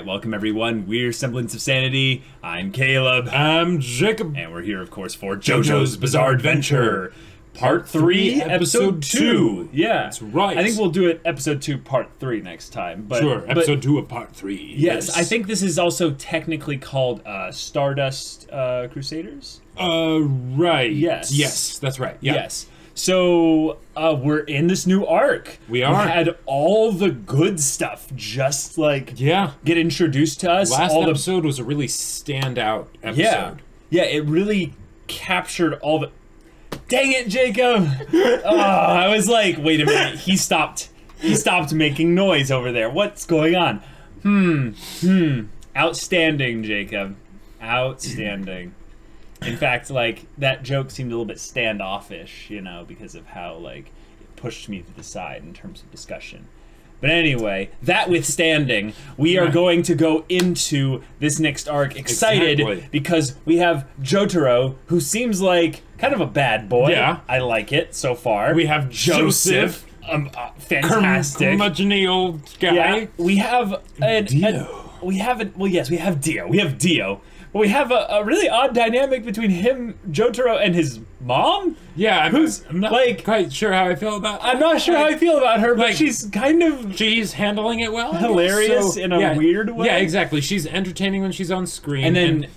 Alright, welcome everyone. We're Semblance of Sanity. I'm Caleb. I'm Jacob. And we're here, of course, for JoJo's Bizarre Adventure. Part 3, Episode 2. Yeah. That's right. I think we'll do it Episode 2, Part 3 next time. But, sure, Episode 2 of Part 3. Yes, I think this is also technically called Stardust Crusaders. Right. Yes. Yes, that's right. Yeah. Yes. So, we're in this new arc. We are. We had all the good stuff just, like, get introduced to us. Last episode was a really standout episode. Yeah, it really captured all the... Dang it, Jacob! I was like, wait a minute, he stopped making noise over there. What's going on? Outstanding, Jacob. Outstanding. In fact, like, that joke seemed a little bit standoffish, you know, because of how, like, it pushed me to the side in terms of discussion. But anyway, that withstanding, we are going to go into this next arc excited because we have Jotaro, who seems like kind of a bad boy. Yeah. I like it so far. We have Joseph. Fantastic. Curmudgeon-y old guy. Yeah. We have Dio. We have Dio. We have Dio. But we have a really odd dynamic between him, Jotaro, and his mom. Yeah, I'm not like quite sure how I feel about. I'm not sure how I feel about her, but like, she's kind of handling it well, hilarious in a weird way. Yeah, exactly. She's entertaining when she's on screen. And then,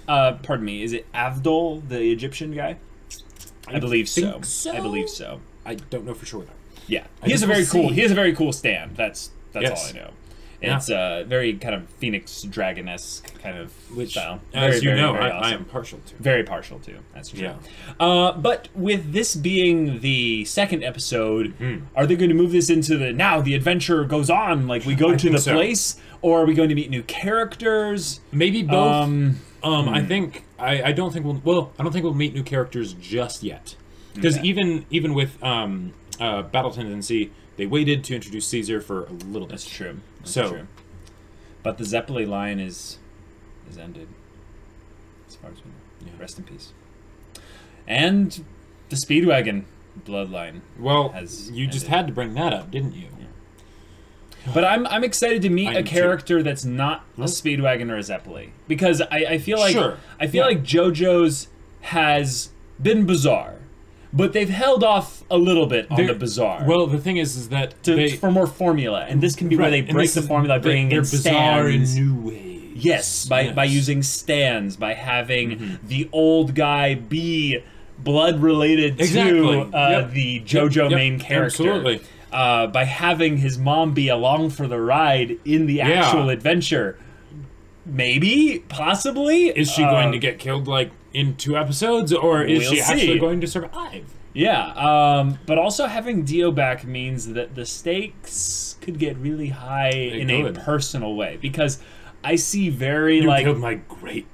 pardon me, is it Avdol, the Egyptian guy? I believe so. I believe so. I don't know for sure though. Yeah, he has a very cool stand. That's all I know. It's very kind of Phoenix Dragon-esque kind of style. As you know, awesome. I am partial to. Very partial to, that's true. Yeah. But with this being the second episode, are they going to move this into the adventure goes on? Like we go to the place, or are we going to meet new characters? Maybe both. I think I don't think we'll meet new characters just yet, because even with Battle Tendency, they waited to introduce Caesar for a little bit. That's true. That's true. But the Zeppeli line is ended, as far as we know. Yeah. Rest in peace. And the Speedwagon bloodline. Well, you just had to bring that up, didn't you? Yeah. But I'm excited to meet a character that's not a Speedwagon or a Zeppeli, because I feel like like JoJo's has been bizarre. But they've held off a little bit on the bizarre. Well, the thing is that for more formula, and this can be where they break the formula, bringing in bizarre stands. in new ways. Yes, by using stands, by having the old guy be blood related to the JoJo main character. Absolutely. By having his mom be along for the ride in the actual adventure. Maybe, possibly. Is she going to get killed like in 2 episodes, or is she actually going to survive? Yeah, but also having Dio back means that the stakes could get really high in a personal way, because I see very you killed my great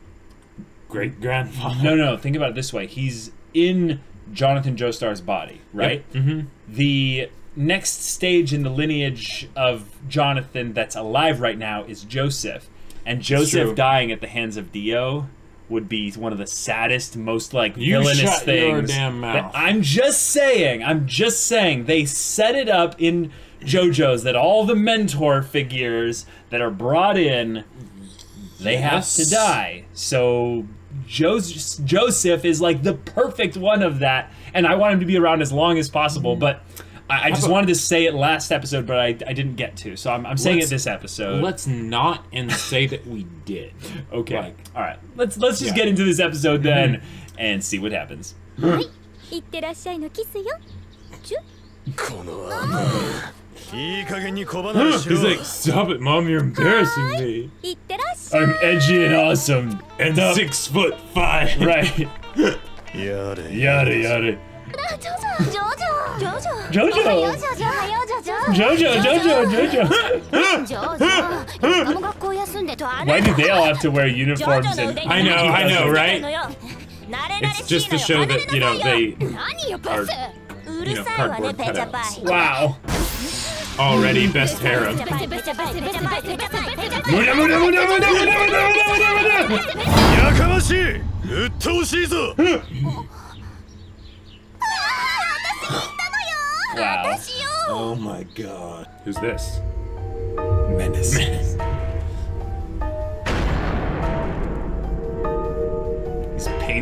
grandfather. No, think about it this way. He's in Jonathan Joestar's body, right? Yep. The next stage in the lineage of Jonathan that's alive right now is Joseph. And Joseph dying at the hands of Dio would be one of the saddest, most like villainous things. Your damn mouth. I'm just saying, they set it up in JoJo's that all the mentor figures that are brought in, they have to die. So Joseph is like the perfect one of that, and I want him to be around as long as possible, but I just wanted to say it last episode, but I didn't get to, so I'm saying it this episode. Let's not say that we did. Okay. All right. Let's just get into this episode then and see what happens. He's like, stop it, Mom, you're embarrassing me. I'm edgy and awesome. And 6'5". Right. Yada. JoJo! Why do they all have to wear uniforms? And I know, right? It's just to show that, they are, cardboard cutouts. Wow. Already best harem. Wow. Oh my god. Who's this? Menace.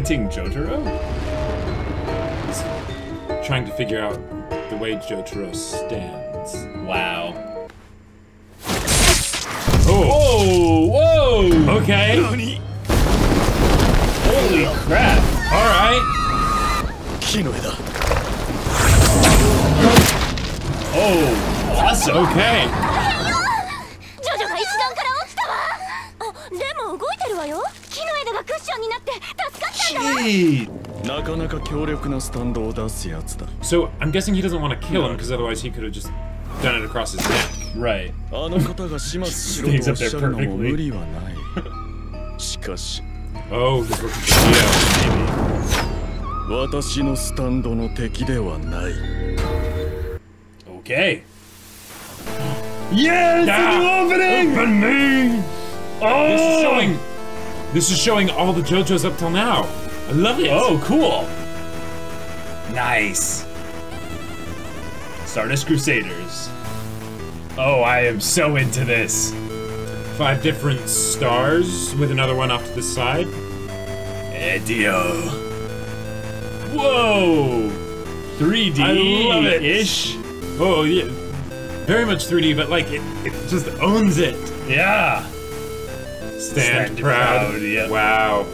painting Jotaro? He's trying to figure out the way Jotaro stands. Wow. Oh! Whoa! Whoa! Okay. Holy crap! All right. Oh, awesome! Okay. ジョジョが石段から落ちたわ。あ、でも動いてるわよ。木の枝がクッションになって助かったんだわ。 Gee. なかなか強力なスタンドを出すやつだ。 So I'm guessing he doesn't want to kill him because otherwise he could have just done it across his neck. Right. あの方が始末しろとおっしゃるのも無理はない。しかし、 Oh, he's working for Geo. 私のスタンドの敵ではない。 Okay. Yes! Yeah. The new opening! Opening! Oh! This is showing all the JoJo's up till now. I love it. Oh, cool. Nice. Stardust Crusaders. Oh, I am so into this. 5 different stars with another one off to the side. Edio. Whoa! 3D I love it. ish. Oh yeah, very much 3D, but like it just owns it. Yeah. Stand proud. Yeah. Wow.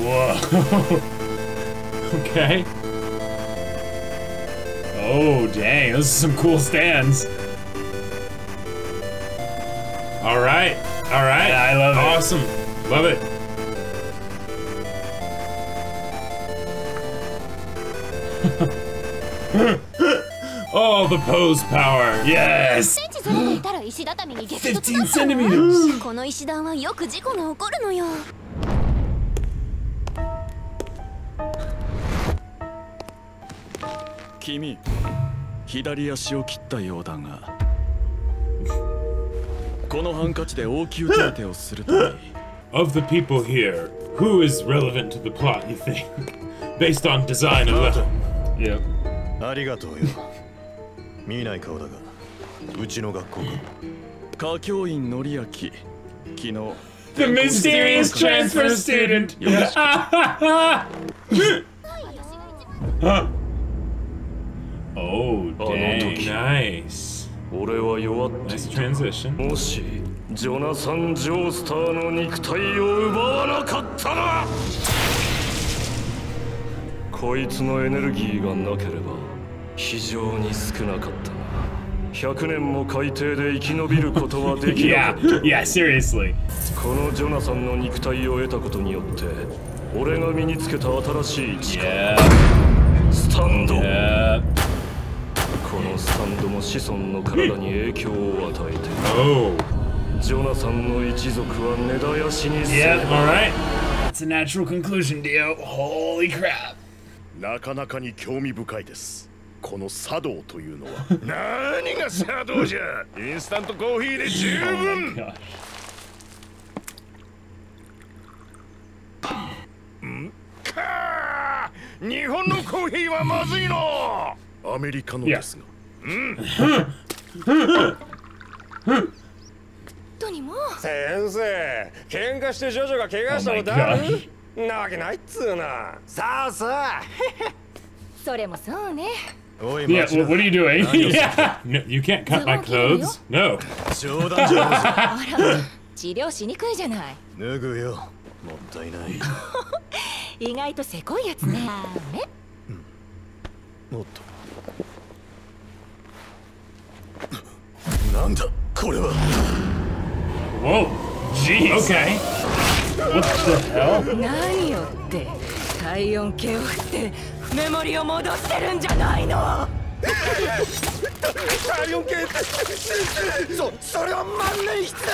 Whoa. Okay. Oh, dang. Those are some cool stands. All right. All right. Yeah, I love it. Awesome. Love it. Oh, the pose power. Yes. センチずれていたら石畳に激突だったわ。 15 centimeters. この石段はよく事故が起こるのよ。君、左足を切ったようだが、このハンカチで応急手当てをするといい。 Of the people here, who is relevant to the plot, you think? Based on design of letter. Yep. ありがとうよ。見ない顔だが、うちの学校か。歌教員のりあき、昨日。 The mysterious transfer student. Oh, dang. Nice. 俺は弱って Nice transition. もしジョナサン・ジョースターの肉体を奪わなかったらこいつのエネルギーがなければ非常に少なかったな100年も海底で生き延びることはできなかった Yeah, seriously. このジョナサンの肉体を得たことによって俺が身につけた新しい力 Yeah. スタンド Yeah. このスタンドも子孫の体に影響を与えて Oh. ジョナサンの一族は根絶やしにす Yep, れ alright. That's a natural conclusion, Dio. Holy crap. なかなかに興味深いです。この茶道というのは。何が茶道じゃインスタントコーヒーで十 Oh my 分 gosh. かー日本のコーヒーはまずいのアメリカのですが。とにも先生喧嘩してジョジョが怪我したことあるなわけないっつうなさあさあそれもそうね。おい、 Yeah, what are you doing? Yeah. No, you can't cut my clothes. No. 冗談じゃないぞ。あら、治療しにくいじゃない。脱ぐよ。もったいない。意外とせこいやつね。ね。もっと。なんだこれは。 Whoa. Jeez. Okay. What the hell? 何よって体温計を振ってメモリを戻してるんじゃないの。体温計それは万年筆だ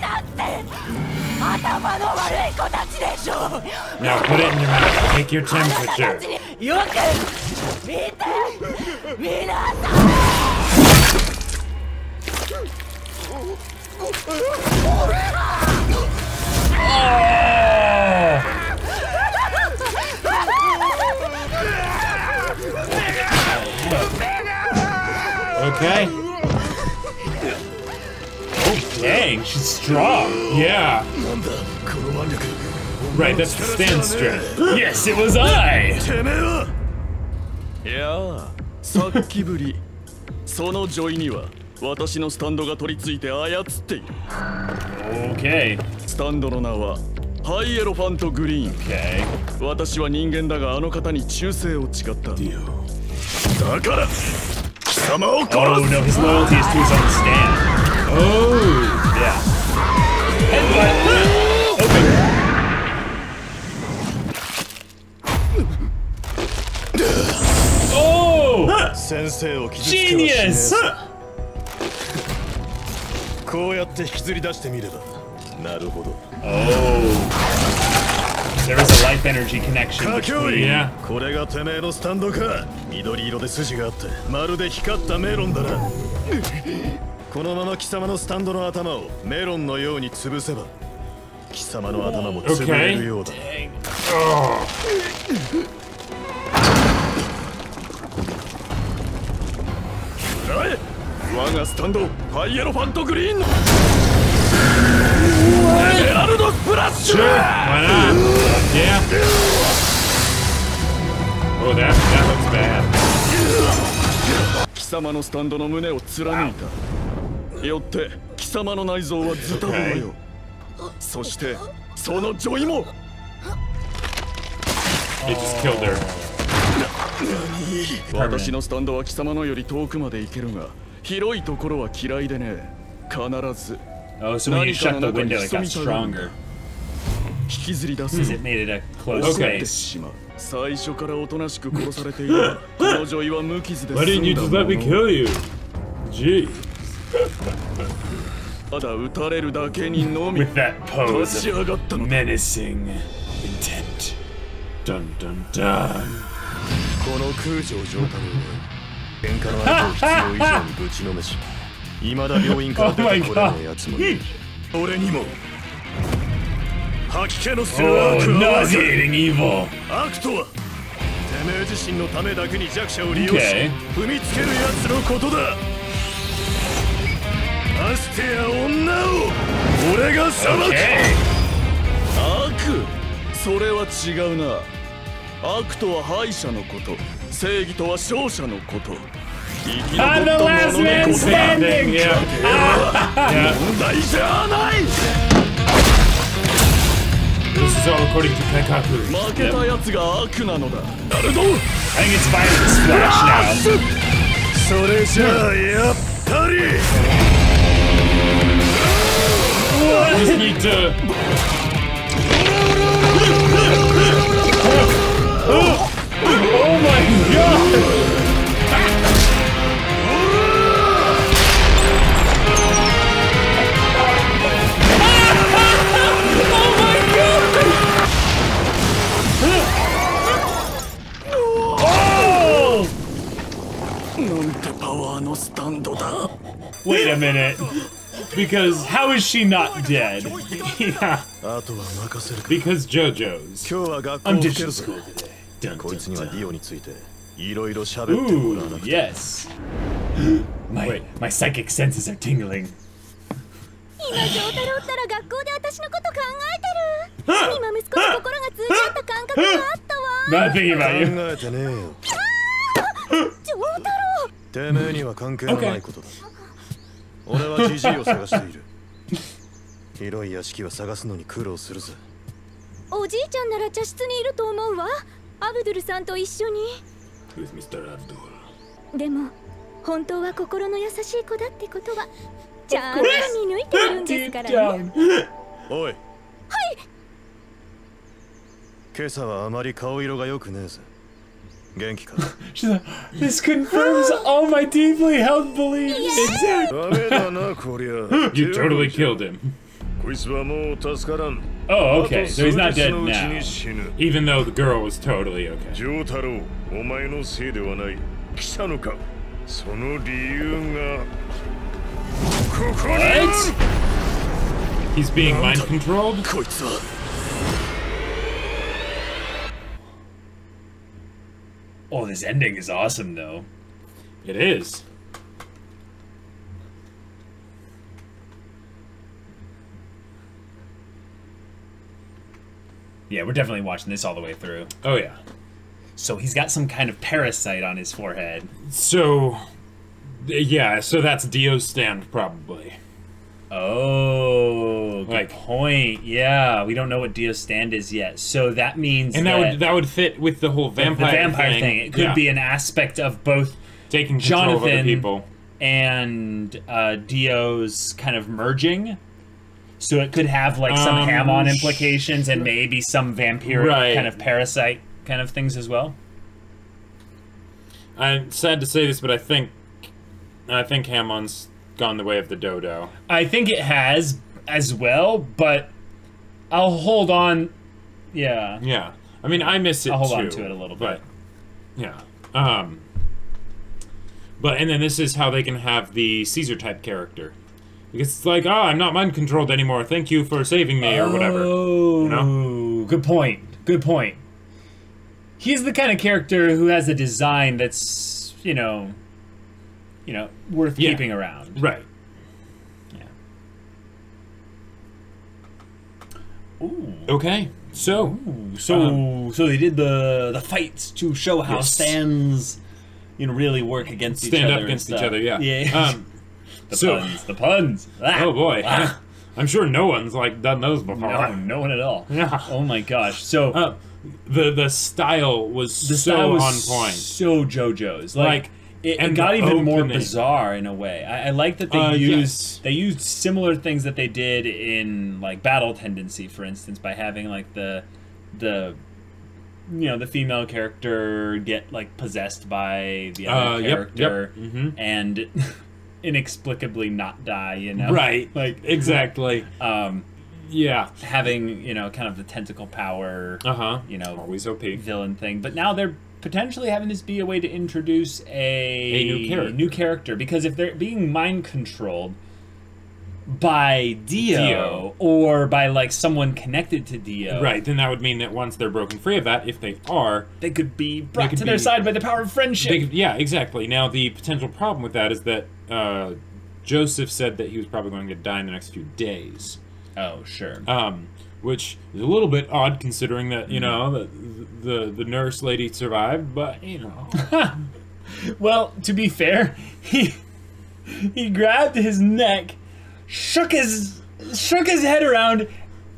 だって頭の悪い子たちでしょ。 Now put it in your mouth. Take your あなたた temperature. ちによく見て皆さOkay. Oh, dang, she's strong. Yeah. Right, that's the stand strength. Yes, it was I. いやあ、さっきぶりそのジョイには私のスタンドが取り付いて操っている。 Okay. スタンドの名はハイエロファントグリーン。 Okay. 私は人間だがあの方に忠誠を誓った。だから貴様を殺す。 Oh no, his loyalty is to his own stand. Oh. Yeah. Headbutt. Okay. Oh! 先生を傷つけはしねえ Genius! こうやって引きずり出してみればなるほど Oh. There is a life energy connection かきょい between. Yeah. これがてめえのスタンドか緑色で筋があってまるで光ったメロンだなこのまま貴様のスタンドの頭をメロンのように潰せば貴様の頭も潰れるようだ 我がスタンドハイエロファントグリーンのエメラルドスプラッシュ Sure. Why not? Yeah. Oh, that looks bad. 貴様のスタンドの胸を貫いた。よって貴様の内臓はズタボロよ。そしてそのジョイも It just killed her. 私のスタンドは貴様のより遠くまで行けるが広いところは嫌いでね。必ず Oh, so when you shut the window, it got stronger. 引きずり出す Because it made it a close Okay. space. 最初からおとなしく殺されているこのジョイは無傷で Why didn't you 済 just んだ let me もの kill you? Jeez. ただ撃たれるだけにのみ With that 立ち pose 上がったの of だ。 menacing intent. Dun dun dun. この空城城太郎は喧嘩の相手を必要以上にぶちのめし未だ病院から出てこれねえやつもいる俺にも吐き気のする Oh, 悪は nauseating evil. 悪とはてめえ自身のためだけに弱者を利用し Okay. 踏みつけるやつのことだましてや女を俺が裁く Okay. 悪それは違うな。悪とは敗者のこと、正義とは勝者のこと。生き残 I'm った the 者 last の man ことだ。 standing. Yeah. 問題じゃない。 This is all according to Kaikaku. 負けたやつが悪なのだ。なるど I think it's violent splash now. それじゃあやっぱり I just need to. Oh my god! Oh! なんてパワーのスタンドだ。 Wait a minute. Because How is she not dead? yeah, あとは任せるか because JoJo's. 今日は学校 I'm を受け ditching るぞ school today. Dun, こい dun, つには dun. ディオについていろいろ喋ってもらわな Ooh, くて yes. My psychic senses are tingling. 今丈太郎ったら学校で私のこと考えてる。今息子と心が通じ合った感覚があったわ。 Not thinking 考 about you. えてねえよ丈太郎てめえには関係のないことだ俺はジジイを探している広い屋敷は探すのに苦労するぜおじいちゃんなら茶室にいると思うわ。アブドゥルさんと一緒に。 Who's Mr. Abdul? でも本当は心の優しい子だってことはちゃんと見抜いているんです Deep からね。 down. おい今朝はあまり顔色が良くねえぜ元気か She's like, this confirms all my deeply held beliefs. Exactly. ダメだなこりゃ You totally killed him. こいつはもう助からん Oh, okay. So he's not あと数日 dead のうち now. に死ぬ Even though the girl was totally okay. 丈太郎お前のせいではない来たのかその理由がここにある What? He's being mind controlled? こいつは Oh, this ending is awesome, though. It is. Yeah, we're definitely watching this all the way through. Oh yeah. So he's got some kind of parasite on his forehead. So, yeah, so that's Dio's stand, probably. Oh, good point. Yeah, we don't know what Dio's stand is yet. So that means that would fit with the whole vampire thing. It could be an aspect of both taking control of other people and Dio's kind of merging. So it could have like some ham-on implications and maybe some vampiric kind of parasite kind of things as well. I'm sad to say this, but I think Hamon's gone the way of the dodo. I think it has as well, but I'll hold on. Yeah. Yeah. I mean, I miss it too. I'll hold on to it a little bit. Yeah. But and then this is how they can have the Caesar type character. Because it's like, oh, I'm not mind controlled anymore. Thank you for saving me, or whatever. Oh, you know? Good point. Good point. He's the kind of character who has a design that's, you know, worth keeping around. Right. Yeah. Ooh. Okay. So they did the fights to show how stands, really work against each other. Stand up against each other. Yeah. Yeah. The puns. Ah. Oh boy. Ah. I'm sure no one's done those before. No one at all. Yeah. Oh my gosh. So the style was so on point. So JoJo's. It got even more bizarre in a way. I like that they used similar things that they did in Battle Tendency, for instance, by having the female character get possessed by the other character and inexplicably not die, Right. Exactly. Yeah. Having, kind of the tentacle power, always OP villain thing. But now they're potentially having this be a way to introduce a new character. Because if they're being mind controlled by Dio or by someone connected to Dio, right, then that would mean that once they're broken free of that, if they are, they could be brought to their side by the power of friendship. Yeah, exactly. Now the potential problem with that is that Joseph said that he was probably going to die in the next few days. Oh, sure. Which is a little bit odd considering that, the nurse lady survived, but, Well, to be fair, he grabbed his neck, shook his head around,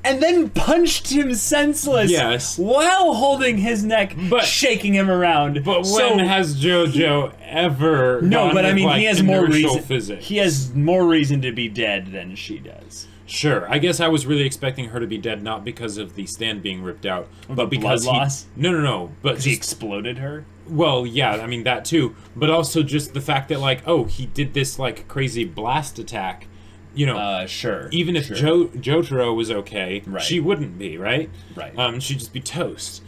and then punched him senseless. Yes. While holding his neck, shaking him around. But when has JoJo ever? No, but I mean, he has more reason. Physics? He has more reason to be dead than she does. Sure, I guess I was really expecting her to be dead, not because of the stand being ripped out, but because blood loss. No, but because he exploded her. Well, yeah, I mean that too, but also just the fact that he did this crazy blast attack. Sure. Even if Jotaro was okay, right. She wouldn't be, right? Right. She'd just be toast.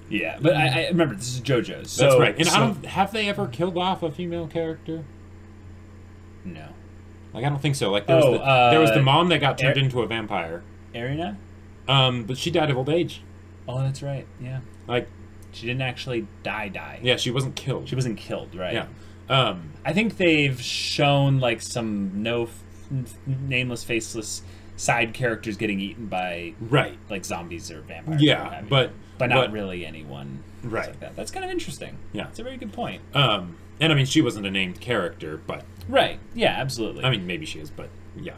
Yeah, but I remember this is JoJo's. That's right. And have they ever killed off a female character? No. I don't think so. There was the mom that got turned into a vampire. Arina? But she died of old age. Oh, that's right. Yeah. She didn't actually die. Yeah, she wasn't killed. She wasn't killed, right? Yeah. I think they've shown some nameless, faceless side characters getting eaten by zombies or vampires. Yeah, but not really anyone. Right. Like that. That's kind of interesting. Yeah, it's a very good point. And I mean, she wasn't a named character, but right. Yeah, absolutely. I mean, maybe she is, but yeah.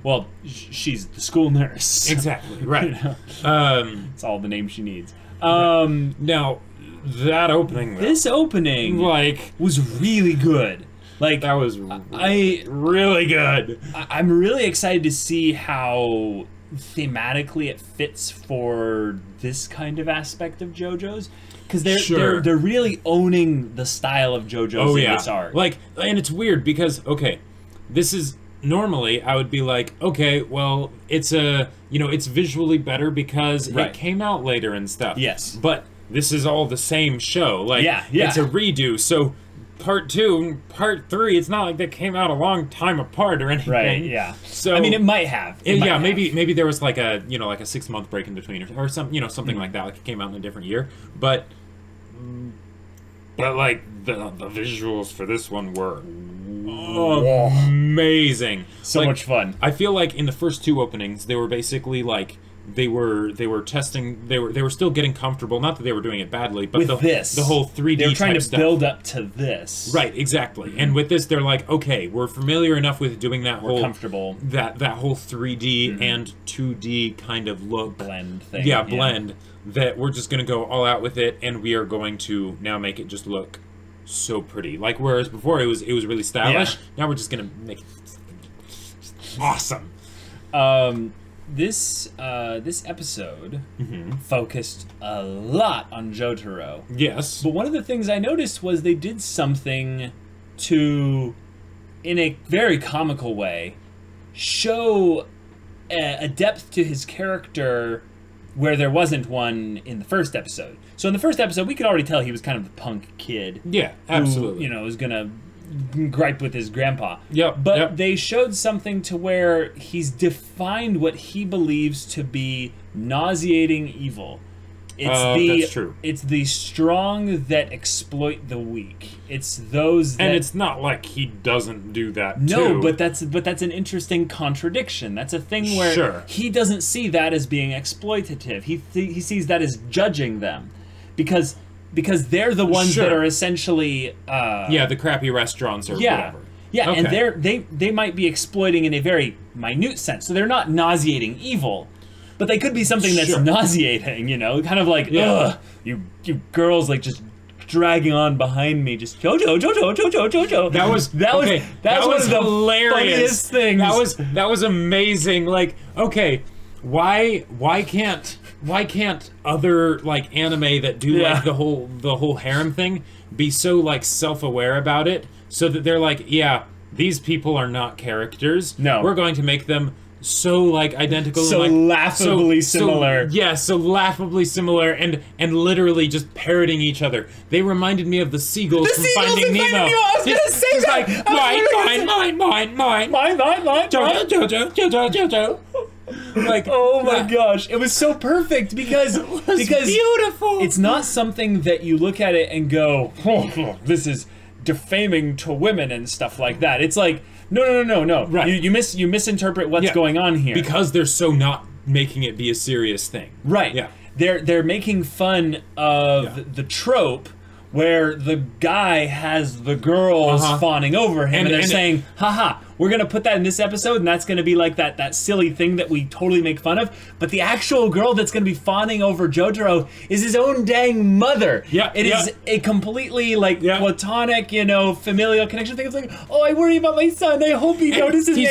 Well, she's the school nurse. Exactly. Right. It's all the name she needs. Now, that opening. This opening, was really good. That was really good. I'm really excited to see how thematically it fits for this kind of aspect of JoJo's, because they're really owning the style of JoJo's in this arc. And it's weird because this is normally I would be okay, well, it's it's visually better because it came out later and stuff. Yes, but this is all the same show. It's a redo, so. Part 2 and Part 3, it's not like they came out a long time apart or anything. Right, yeah. So I mean, it might have. Maybe there was a 6-month break in between or something like that. It came out in a different year. But the visuals for this one were amazing. So much fun. I feel in the first 2 openings, they were basically they were testing, they were still getting comfortable. Not that they were doing it badly, but the whole 3D. They were trying to type build up to this, right? Exactly. And with this, they're like, okay, we're familiar enough with doing that whole comfortable that whole 3D and 2D kind of look blend thing. Yeah, blend. That we're just gonna go all out with it, and we are going to now make it just look so pretty. Like whereas before it was really stylish. Now we're just gonna make it awesome. This episode focused a lot on Jotaro. Yes. But one of the things I noticed was they did something to, in a very comical way, show a depth to his character where there wasn't one in the first episode. So in the first episode, we could already tell he was kind of the punk kid. Yeah, absolutely. Who, was gonna gripe with his grandpa. Yep. But they showed something to where he's defined what he believes to be nauseating evil. That's true. It's the strong that exploit the weak. It's those that... And it's not like he doesn't do that No, too. but that's an interesting contradiction. That's a thing where he doesn't see that as being exploitative. He sees that as judging them. Because they're the ones that are essentially the crappy restaurants or whatever. Yeah, okay. and they might be exploiting in a very minute sense. So they're not nauseating evil, but they could be something that's nauseating, kind of like, ugh, you girls like just dragging on behind me, just Jojo. That was one of the hilarious. Funniest things. That was amazing. Like, okay, why can't other like anime that do like the whole harem thing be so like self-aware about it, so that they're like, yeah, these people are not characters. No, we're going to make them so like identical, so and, like, laughably similar. So laughably similar, and literally just parroting each other. They reminded me of the seagulls from Finding Nemo. I was gonna say that. Like mine, Jojo. Like, oh my gosh, it was so perfect because beautiful. It's not something that you look at it and go, oh, this is defaming to women and stuff like that. It's like, no. Right. You misinterpret what's going on here because they're so not making it be a serious thing. Right. Yeah. They're making fun of the trope where the guy has the girls fawning over him, and they're saying, haha, we're going to put that in this episode, and that's going to be like that silly thing that we totally make fun of. But the actual girl that's going to be fawning over Jotaro is his own dang mother. Yeah, it is a completely platonic, familial connection thing. It's like, oh, I worry about my son. I hope he notices me.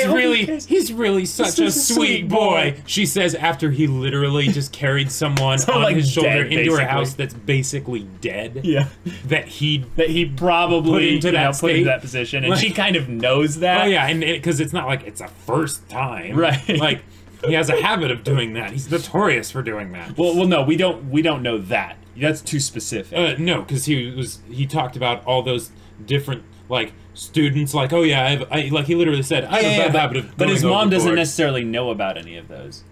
He's really such a sweet boy. She says after he literally just carried someone on like his shoulder dead, into her house that's basically dead. Yeah. That he probably put into that position, and she kind of knows that. Oh yeah, and because it's not like it's a first time, right? Like he has a habit of doing that. He's notorious for doing that. Well, no, we don't know that. That's too specific. No, because he talked about all those different like students. Like, oh yeah, like he literally said, I have a bad habit of. But his mom doesn't overboard. necessarily know about any of those.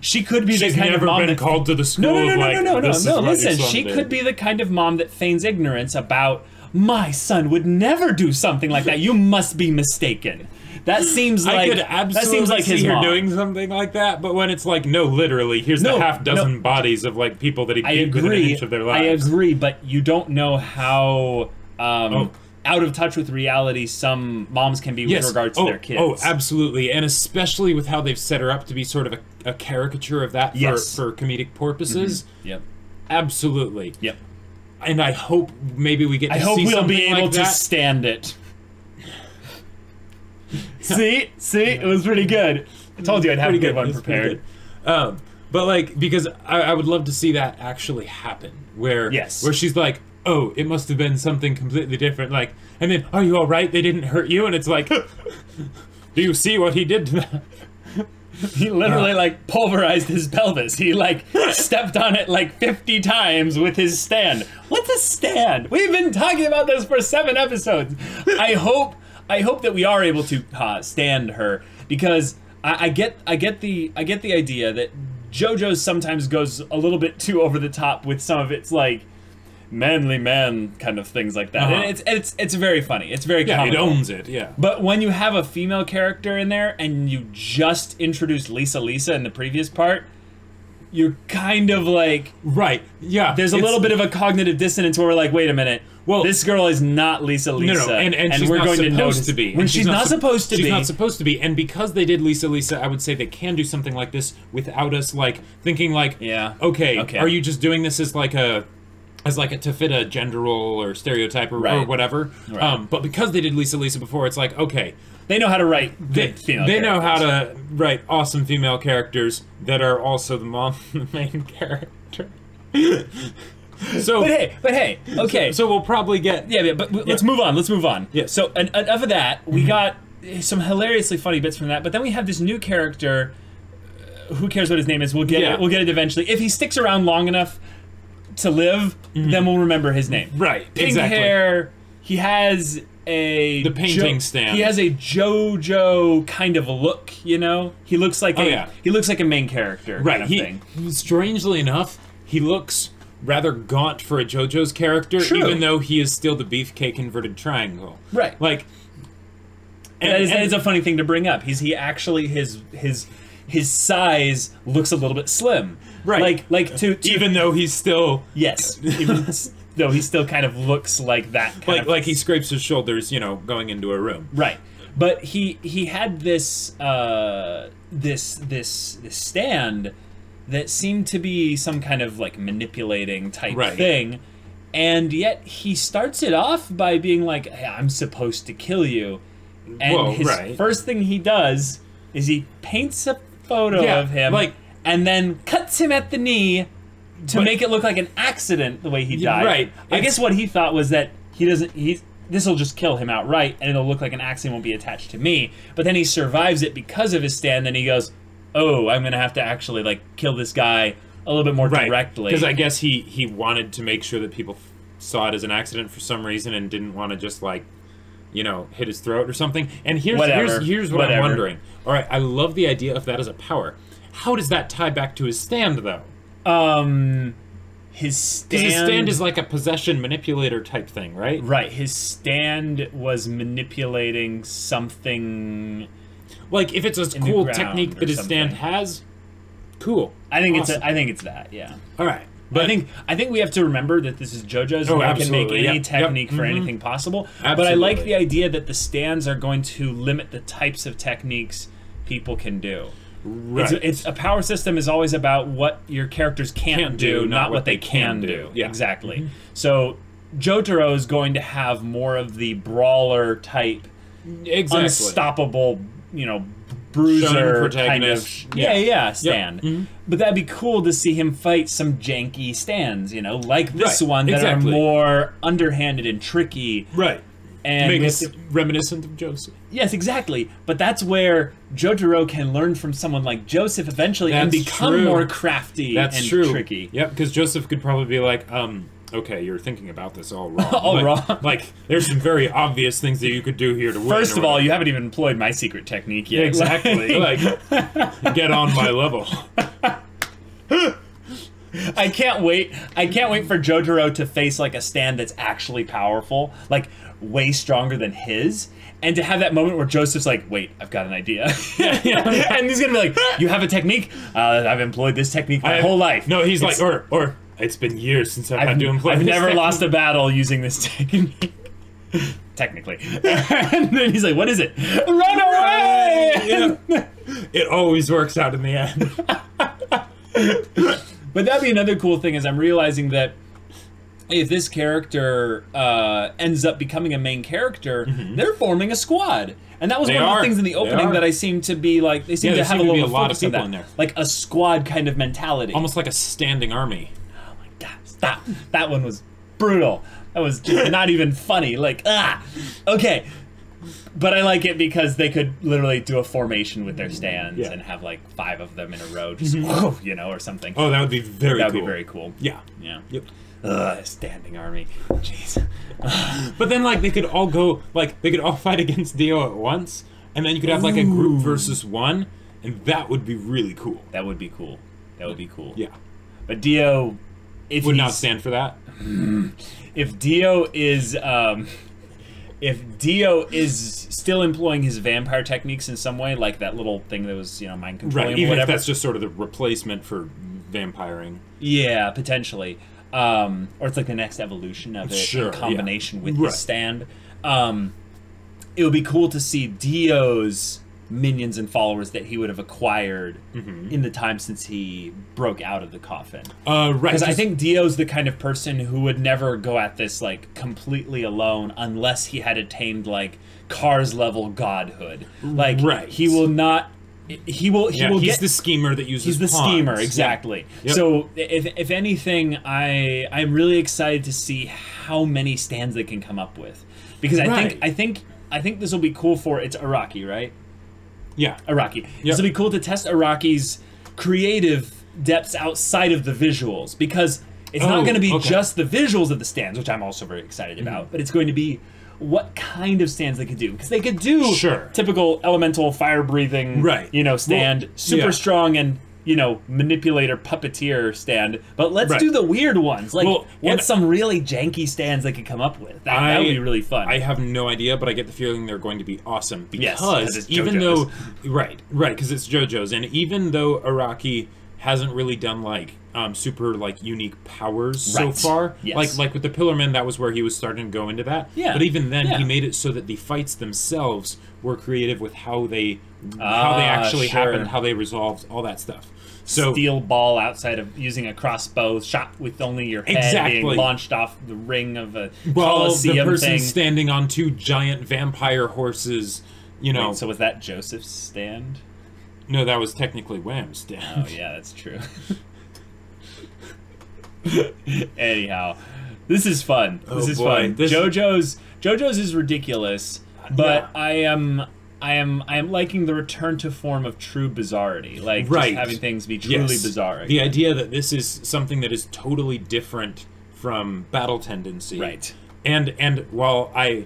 She could be She's the kind of mom been called to the school. No. Listen, she could be the kind of mom that feigns ignorance about, my son would never do something like that. You must be mistaken. That seems like I could absolutely see her doing something like that. But when it's like, no, literally, here's the half dozen bodies of like people that he beat within an inch of their lives. I agree, but you don't know how out of touch with reality some moms can be with regards to their kids. Oh, absolutely. And especially with how they've set her up to be sort of a caricature of that for comedic purposes. Mm-hmm. Yep. Absolutely. Yep. And I hope maybe we get to see something like that. I hope we'll be able to stand it. See? It was pretty good. I told you I'd have a good one prepared. But like, because I would love to see that actually happen. Where she's like, oh, it must have been something completely different. Like, and then, are you all right? They didn't hurt you? And it's like, do you see what he did to that? He literally like pulverized his pelvis. He like stepped on it like 50 times with his stand. What's a stand? We've been talking about this for 7 episodes. I hope that we are able to stand her, because I get the idea that JoJo's sometimes goes a little bit too over the top with some of its like manly man kind of things like that. And it's very funny. It's very comical. It owns it, yeah. But when you have a female character in there and you just introduced Lisa in the previous part, you're kind of like, right, yeah. There's a little bit of a cognitive dissonance where we're like, wait a minute. Well, this girl is not Lisa. No, and she's we're not going supposed to notice to be. when she's not supposed to be. She's not supposed to be, and because they did Lisa, I would say they can do something like this without us like thinking like, okay, are you just doing this as like a to fit a gender role or stereotype or whatever? Right. But because they did Lisa before, it's like, okay, they know how to write good female. They know how to write awesome female characters that are also the main character. So, but hey, okay. So we'll probably get but let's move on. Let's move on. Yeah. So enough of that. We got some hilariously funny bits from that, but then we have this new character. Who cares what his name is? We'll get it. We'll get it eventually. If he sticks around long enough to live, then we'll remember his name. Right. Pink hair. He has the painting stand. He has a JoJo kind of a look. You know, he looks like he looks like a main character. Right. Kind of thing. Strangely enough, he looks rather gaunt for a JoJo's character, even though he is still the beefcake inverted triangle. Right. Like, that is a funny thing to bring up. He actually his size looks a little bit slim. Right. Like to even though he's still even though he still kind of looks like that. Like he scrapes his shoulders, you know, going into a room. Right. But he had this this stand that seemed to be some kind of like manipulating type thing, and yet he starts it off by being like, hey, I'm supposed to kill you, and his first thing he does is he paints a photo of him, and then cuts him at the knee to make it look like an accident the way he died. Right. I guess what he thought was that this will just kill him outright, and it'll look like an accident won't be attached to me. But then he survives it because of his stand, and he goes, oh, I'm gonna have to actually like kill this guy a little bit more directly. Because I guess he wanted to make sure that people saw it as an accident for some reason and didn't want to just like, you know, hit his throat or something. And here's what I'm wondering. All right, I love the idea of that as a power. How does that tie back to his stand though? His stand is like a possession manipulator type thing, right? Right. His stand was manipulating something. Like if it's a cool technique that his stand has, cool. I think it's that. Yeah. All right. But I think we have to remember that this is JoJo's and they can make any technique for anything possible. Absolutely. But I like the idea that the stands are going to limit the types of techniques people can do. Right. It's a power system is always about what your characters can't do, not what they can do. Yeah. Exactly. So Jotaro is going to have more of the brawler type, unstoppable, you know, bruiser kind of stand. But that'd be cool to see him fight some janky stands, you know, like this one that are more underhanded and tricky. Right. And make it reminiscent of Joseph. Yes, exactly. But that's where Jotaro can learn from someone like Joseph eventually and become more crafty and tricky. Yep, because Joseph could probably be like, okay, you're thinking about this all wrong. Wrong. Like, there's some very obvious things that you could do here to win. First of all, you haven't even employed my secret technique yet. Exactly. Like, get on my level. I can't wait for Jotaro to face like a stand that's actually powerful, like way stronger than his, and to have that moment where Joseph's like, wait, I've got an idea. And he's gonna be like, you have a technique? I've employed this technique my whole life. No, he's like, or it's been years since I've had to employ I've this never technique. lost a battle using this technique. Technically. And then he's like, what is it? Run away! It always works out in the end. But that'd be another cool thing is I'm realizing that if this character ends up becoming a main character, they're forming a squad. And that was one of the things in the opening that I seem to be like, they seem to have a lot of people in there. Like a squad kind of mentality. Almost like a standing army. Oh my god, stop. That one was brutal. That was just not even funny. Like, okay. But I like it because they could literally do a formation with their stands and have like 5 of them in a row, just you know, or something. Oh, that would be very cool. That would be very cool. Yeah. Yeah. Yep. Standing army. Jeez. But then, like, they could all go, like, they could all fight against Dio at once, and then you could have, like, a group versus one, and that would be really cool. That would be cool. That would be cool. Yeah. But Dio... would not stand for that. If Dio is... if Dio is still employing his vampire techniques in some way, like that little thing that was, you know, mind controlling even or whatever. if that's just sort of the replacement for vampiring. Yeah, potentially. Or it's like the next evolution of it Sure, in combination with Right. his stand. It would be cool to see Dio's minions and followers that he would have acquired in the time since he broke out of the coffin. Right. Because I think Dio's the kind of person who would never go at this like completely alone unless he had attained like Cars level godhood. Like Right. he will not. He will. he's get the schemer that uses. He's the pawns. schemer, exactly. Yep. So, if anything, I'm really excited to see how many stands they can come up with, because I think this will be cool for it's Araki, right? Yeah. Araki. Yep. This will be cool to test Araki's creative depths outside of the visuals, because it's not going to be just the visuals of the stands, which I'm also very excited about, but it's going to be what kind of stands they could do, because they could do typical elemental fire breathing, stand, super strong and manipulator puppeteer stand, but let's do the weird ones. Like, what's some really janky stands they could come up with? That would be really fun. I have no idea, but I get the feeling they're going to be awesome because it's even JoJo's. though because it's JoJo's, and even though Araki hasn't really done like super like unique powers so far, like with the Pillarmen, that was where he was starting to go into that. Yeah. But even then, he made it so that the fights themselves were creative with how they actually happened, how they resolved all that stuff. So steel ball outside of using a crossbow shot with only your head being launched off the ring of a Colosseum the person thing. standing on two giant vampire horses, Wait, so was that Joseph's stand? No, that was technically Wham's stand. Oh yeah, that's true. Anyhow, this is fun. This is fun. JoJo's is ridiculous, but I am liking the return to form of true bizarrety, like just having things be truly bizarre again. The idea that this is something that is totally different from Battle Tendency, right? And while I,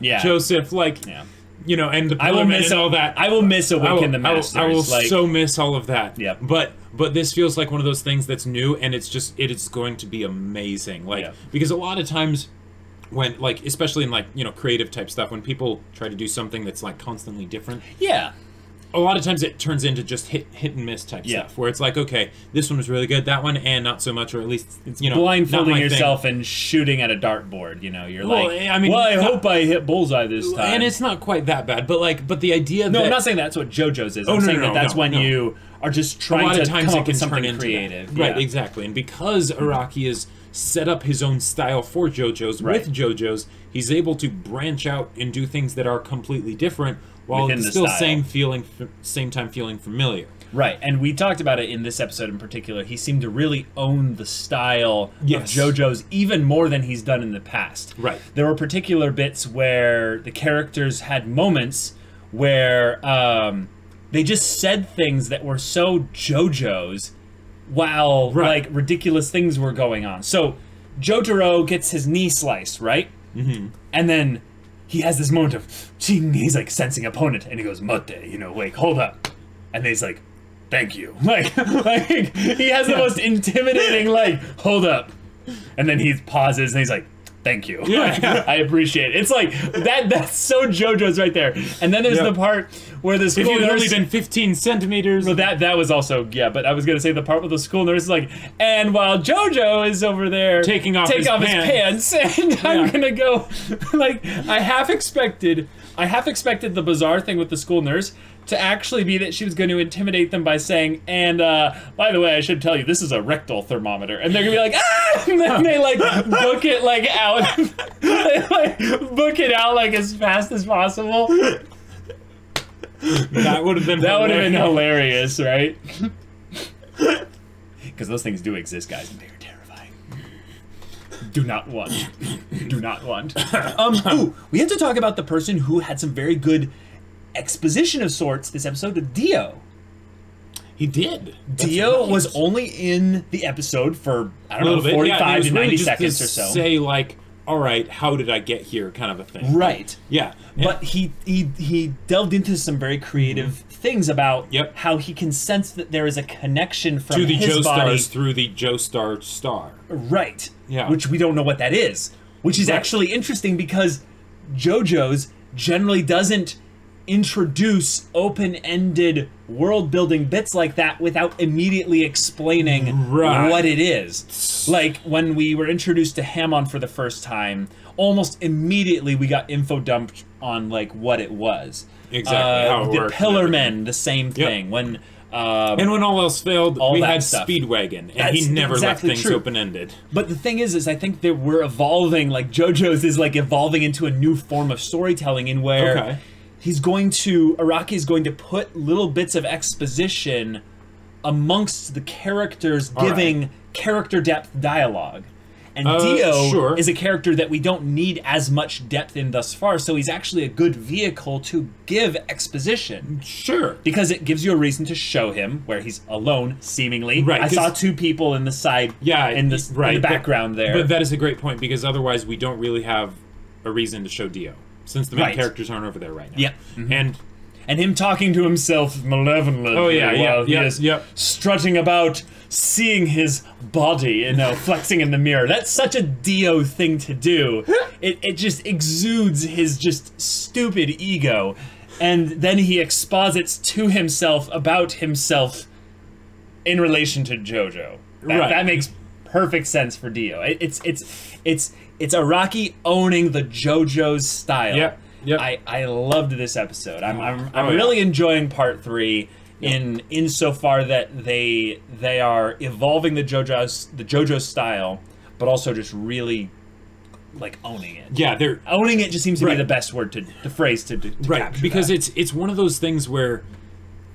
Joseph, and the I will miss all that. I will miss Awaken the Masters. I will so miss all of that. Yep. But this feels like one of those things that's new, and it is going to be amazing. Because a lot of times when especially in creative type stuff, when people try to do something that's constantly different. Yeah. A lot of times it turns into just hit and miss type stuff, where it's like, okay, this one was really good, that one, and not so much, or at least it's blindfolding yourself and shooting at a dartboard. I hope I hit bullseye this time. And it's not quite that bad, but the idea that I'm not saying that's what JoJo's is. I'm saying that's when you are just trying to come up with something creative. Right, exactly. And because Araki has set up his own style for JoJo's with JoJo's, he's able to branch out and do things that are completely different, while still same time feeling familiar. Right, and we talked about it in this episode in particular. He seemed to really own the style of JoJo's even more than he's done in the past. Right. There were particular bits where the characters had moments where they just said things that were so JoJo's while ridiculous things were going on. So Jotaro gets his knee sliced, right? Mm-hmm. And then he has this moment of, he's sensing opponent, and he goes, Mate, hold up. And then he's like, thank you. He has the most intimidating, hold up. And then he pauses, and he's like, thank you. Yeah. I appreciate it. It's that's so JoJo's right there. And then there's the part where the school nurse... If you'd only been 15 centimeters... Well, that was also... Yeah, but I was going to say the part where the school nurse is and while JoJo is over there... Taking off his pants. And I'm going to go... I half expected the bizarre thing with the school nurse to actually be that she was going to intimidate them by saying, and by the way, I should tell you, this is a rectal thermometer. And they're going to be ah! And then they book it out. They book it out as fast as possible. That would have been hilarious, right? Because those things do exist, guys, and they are terrifying. Do not want. Do not want. We have to talk about the person who had some very good exposition of sorts this episode with Dio. He did. Dio was only in the episode for, 45 to 90 seconds or so. Say all right, how did I get here kind of a thing. Right. Yeah. But he delved into some very creative things about how he can sense that there is a connection from to the his body Joestars through the Joestar star. Right. Yeah. Which we don't know what that is. Which is actually interesting because JoJo's generally doesn't introduce open-ended world-building bits like that without immediately explaining what it is. Like, when we were introduced to Hammond for the first time, almost immediately we got info dumped on, like, what it was. Exactly, how it the worked Pillar Men, the same thing. When and when all else failed, we had stuff. Speedwagon, and That's he never exactly left things true. open-ended. But the thing is I think that we're evolving, like, JoJo's is, like, evolving into a new form of storytelling in where Araki is going to put little bits of exposition amongst the characters, giving character depth dialogue. And Dio is a character that we don't need as much depth in thus far, so he's actually a good vehicle to give exposition. Sure. Because it gives you a reason to show him where he's alone, seemingly. Right. I saw two people in the side, in the background there. But that is a great point, because otherwise we don't really have a reason to show Dio, since the main characters aren't over there right now. Yeah. And him talking to himself malevolently while he is strutting about, seeing his body, flexing in the mirror. That's such a Dio thing to do. It just exudes his just stupid ego. And then he exposits to himself about himself in relation to JoJo. That makes perfect sense for Dio. It's Araki owning the JoJo's style. Yep. I loved this episode. I'm really enjoying part 3 insofar that they are evolving the JoJo's style, but also just really like owning it. Yeah, they're owning it. Just seems to be the best word the phrase to capture because that. it's one of those things where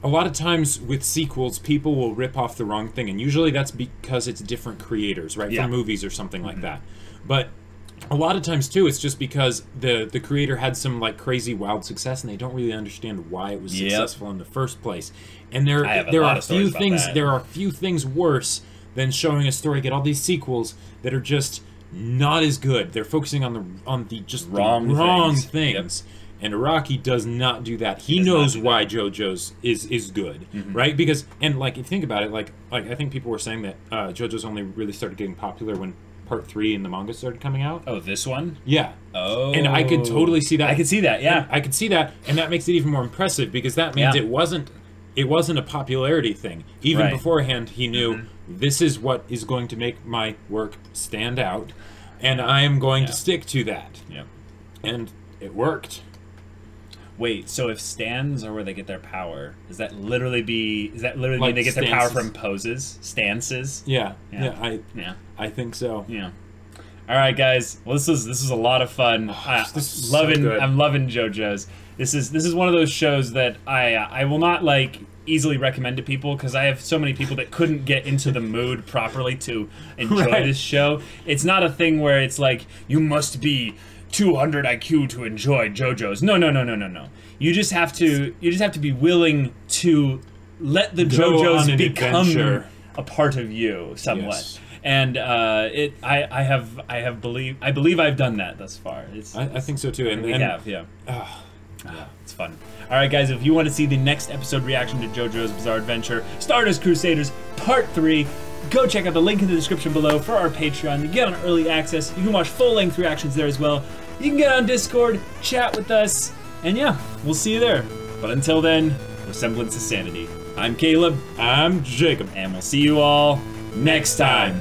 a lot of times with sequels people will rip off the wrong thing, and usually that's because it's different creators, right? From movies or something like that. But a lot of times too, it's just because the creator had some like crazy wild success, and they don't really understand why it was successful in the first place. And there are a few things worse than showing a story get all these sequels that are just not as good. They're focusing on the wrong things. And Araki does not do that. He knows why JoJo's is good, right? Because like if you think about it, like I think people were saying that JoJo's only really started getting popular when Part 3 in the manga started coming out. Oh, this one? Yeah. Oh. And I could totally see that. I could see that, yeah. And I could see that, and that makes it even more impressive, because that means it wasn't a popularity thing. Even beforehand, he knew this is what is going to make my work stand out, and I am going to stick to that. Yeah. And it worked. Wait, so if stands are where they get their power, does that literally Like mean they get their power stances. from poses? Stances? Yeah. I think so. Yeah. All right, guys. Well, this is a lot of fun. This is so good. I'm loving JoJo's. This is one of those shows that I will not like easily recommend to people, because I have so many people that couldn't get into the mood properly to enjoy this show. It's not a thing where it's like you must be 200 IQ to enjoy JoJo's. No. You just have to be willing to let the JoJo's become a part of you somewhat. Yes. And I believe I've done that thus far. I think so too. And we have. It's fun. All right, guys, if you want to see the next episode reaction to JoJo's Bizarre Adventure, Stardust Crusaders Part 3, go check out the link in the description below for our Patreon. You get on early access. You can watch full-length reactions there as well. You can get on Discord, chat with us, and yeah, we'll see you there. But until then, for Semblance of Sanity, I'm Caleb. I'm Jacob. And we'll see you all next time.